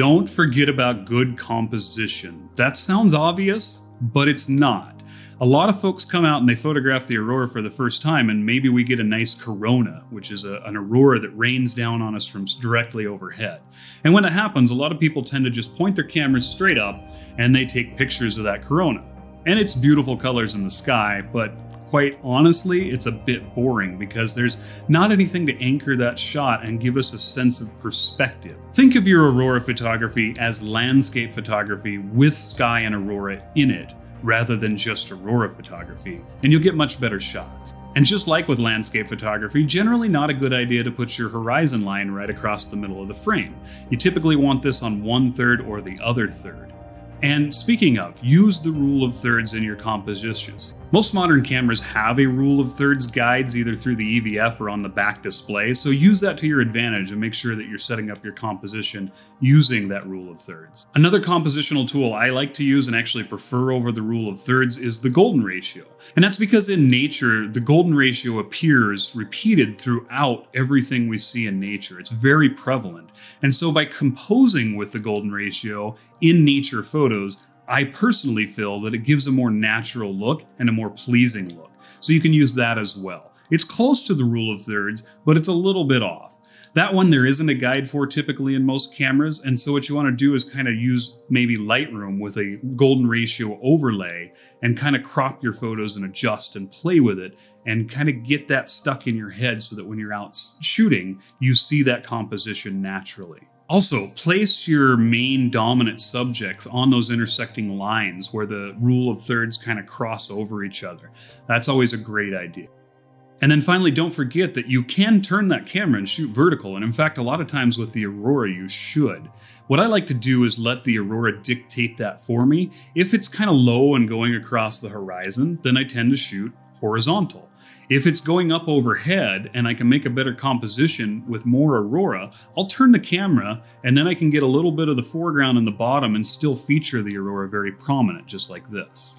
Don't forget about good composition. That sounds obvious, but it's not. A lot of folks come out and they photograph the aurora for the first time, and maybe we get a nice corona, which is an aurora that rains down on us from directly overhead. And when it happens, a lot of people tend to just point their cameras straight up and they take pictures of that corona. And it's beautiful colors in the sky, but quite honestly, it's a bit boring because there's not anything to anchor that shot and give us a sense of perspective. Think of your aurora photography as landscape photography with sky and aurora in it, rather than just aurora photography, and you'll get much better shots. And just like with landscape photography, generally not a good idea to put your horizon line right across the middle of the frame. You typically want this on 1/3 or the other third. And speaking of, use the rule of thirds in your compositions. Most modern cameras have a rule of thirds guides either through the EVF or on the back display, so use that to your advantage and make sure that you're setting up your composition using that rule of thirds. Another compositional tool I like to use and actually prefer over the rule of thirds is the golden ratio. And that's because in nature, the golden ratio appears repeated throughout everything we see in nature. It's very prevalent. And so by composing with the golden ratio in nature photos, I personally feel that it gives a more natural look and a more pleasing look. So you can use that as well. It's close to the rule of thirds, but it's a little bit off. That one there isn't a guide for typically in most cameras, and so what you want to do is kind of use maybe Lightroom with a golden ratio overlay and kind of crop your photos and adjust and play with it and kind of get that stuck in your head so that when you're out shooting, you see that composition naturally. Also, place your main dominant subject on those intersecting lines where the rule of thirds kind of cross over each other. That's always a great idea. And then finally, don't forget that you can turn that camera and shoot vertical. And in fact, a lot of times with the Aurora, you should. What I like to do is let the Aurora dictate that for me. If it's kind of low and going across the horizon, then I tend to shoot horizontal. If it's going up overhead and I can make a better composition with more Aurora, I'll turn the camera and then I can get a little bit of the foreground in the bottom and still feature the Aurora very prominent, just like this.